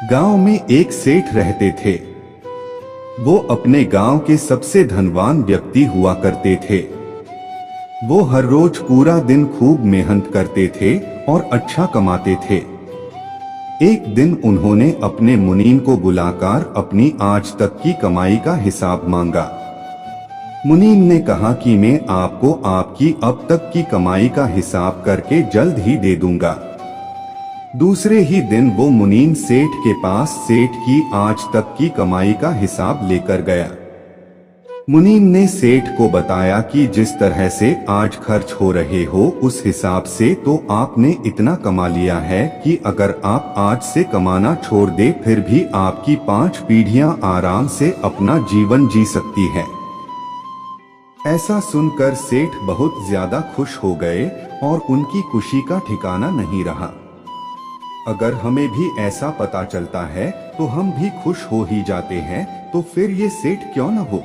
गांव में एक सेठ रहते थे। वो अपने गांव के सबसे धनवान व्यक्ति हुआ करते थे। वो हर रोज पूरा दिन खूब मेहनत करते थे और अच्छा कमाते थे। एक दिन उन्होंने अपने मुनीम को बुलाकर अपनी आज तक की कमाई का हिसाब मांगा। मुनीम ने कहा कि मैं आपको आपकी अब तक की कमाई का हिसाब करके जल्द ही दे दूंगा। दूसरे ही दिन वो मुनीम सेठ के पास सेठ की आज तक की कमाई का हिसाब लेकर गया। मुनीम ने सेठ को बताया कि जिस तरह से आज खर्च हो रहे हो उस हिसाब से तो आपने इतना कमा लिया है कि अगर आप आज से कमाना छोड़ दे फिर भी आपकी 5 पीढ़ियां आराम से अपना जीवन जी सकती है। ऐसा सुनकर सेठ बहुत ज्यादा खुश हो गए और उनकी खुशी का ठिकाना नहीं रहा। अगर हमें भी ऐसा पता चलता है तो हम भी खुश हो ही जाते हैं, तो फिर ये सेठ क्यों न हो।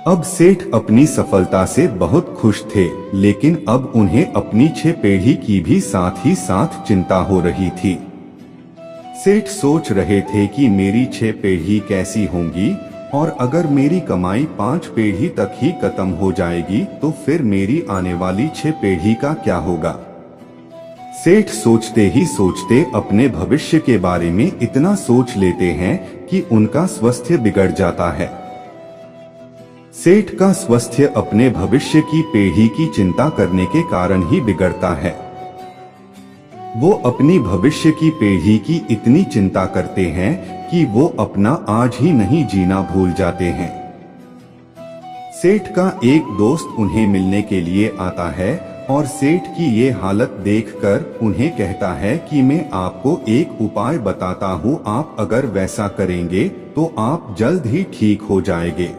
अब सेठ अपनी सफलता से बहुत खुश थे, लेकिन अब उन्हें अपनी 6 पीढ़ी की भी साथ ही साथ चिंता हो रही थी। सेठ सोच रहे थे कि मेरी 6 पीढ़ी कैसी होंगी, और अगर मेरी कमाई 5 पीढ़ी तक ही खत्म हो जाएगी तो फिर मेरी आने वाली 6 पीढ़ी का क्या होगा। सेठ सोचते ही सोचते अपने भविष्य के बारे में इतना सोच लेते हैं कि उनका स्वास्थ्य बिगड़ जाता है। सेठ का स्वास्थ्य अपने भविष्य की पीढ़ी की चिंता करने के कारण ही बिगड़ता है। वो अपनी भविष्य की पीढ़ी की इतनी चिंता करते हैं कि वो अपना आज ही नहीं जीना भूल जाते हैं। सेठ का एक दोस्त उन्हें मिलने के लिए आता है और सेठ की ये हालत देखकर उन्हें कहता है कि मैं आपको एक उपाय बताता हूँ, आप अगर वैसा करेंगे तो आप जल्द ही ठीक हो जाएंगे।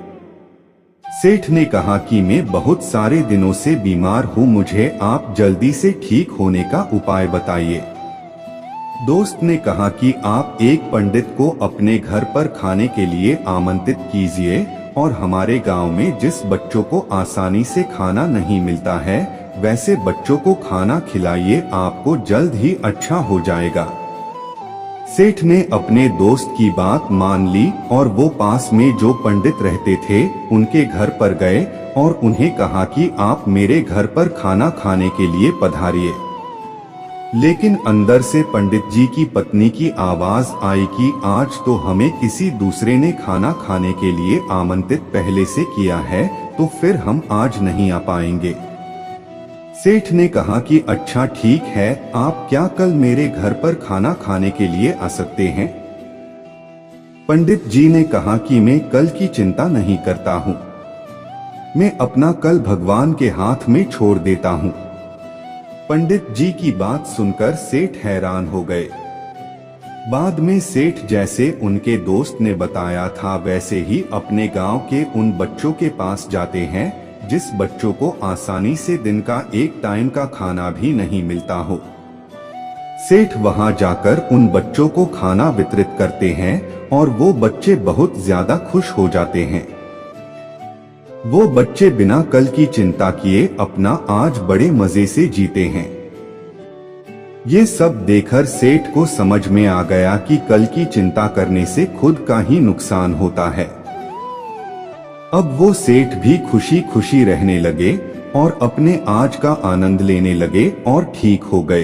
सेठ ने कहा कि मैं बहुत सारे दिनों से बीमार हूँ, मुझे आप जल्दी से ठीक होने का उपाय बताइए। दोस्त ने कहा कि आप एक पंडित को अपने घर पर खाने के लिए आमंत्रित कीजिए और हमारे गांव में जिस बच्चों को आसानी से खाना नहीं मिलता है वैसे बच्चों को खाना खिलाइए, आपको जल्द ही अच्छा हो जाएगा। सेठ ने अपने दोस्त की बात मान ली और वो पास में जो पंडित रहते थे उनके घर पर गए और उन्हें कहा कि आप मेरे घर पर खाना खाने के लिए पधारिए। लेकिन अंदर से पंडित जी की पत्नी की आवाज आई कि आज तो हमें किसी दूसरे ने खाना खाने के लिए आमंत्रित पहले से किया है, तो फिर हम आज नहीं आ पाएंगे। सेठ ने कहा कि अच्छा ठीक है, आप क्या कल मेरे घर पर खाना खाने के लिए आ सकते हैं। पंडित जी ने कहा कि मैं कल की चिंता नहीं करता हूँ, मैं अपना कल भगवान के हाथ में छोड़ देता हूँ। पंडित जी की बात सुनकर सेठ हैरान हो गए। बाद में सेठ जैसे उनके दोस्त ने बताया था वैसे ही अपने गांव के उन बच्चों के पास जाते हैं जिस बच्चों को आसानी से दिन का एक टाइम का खाना भी नहीं मिलता हो। सेठ वहां जाकर उन बच्चों को खाना वितरित करते हैं और वो बच्चे बहुत ज्यादा खुश हो जाते हैं। वो बच्चे बिना कल की चिंता किए अपना आज बड़े मजे से जीते हैं। ये सब देखकर सेठ को समझ में आ गया कि कल की चिंता करने से खुद का ही नुकसान होता है। अब वो सेठ भी खुशी खुशी रहने लगे और अपने आज का आनंद लेने लगे और ठीक हो गए।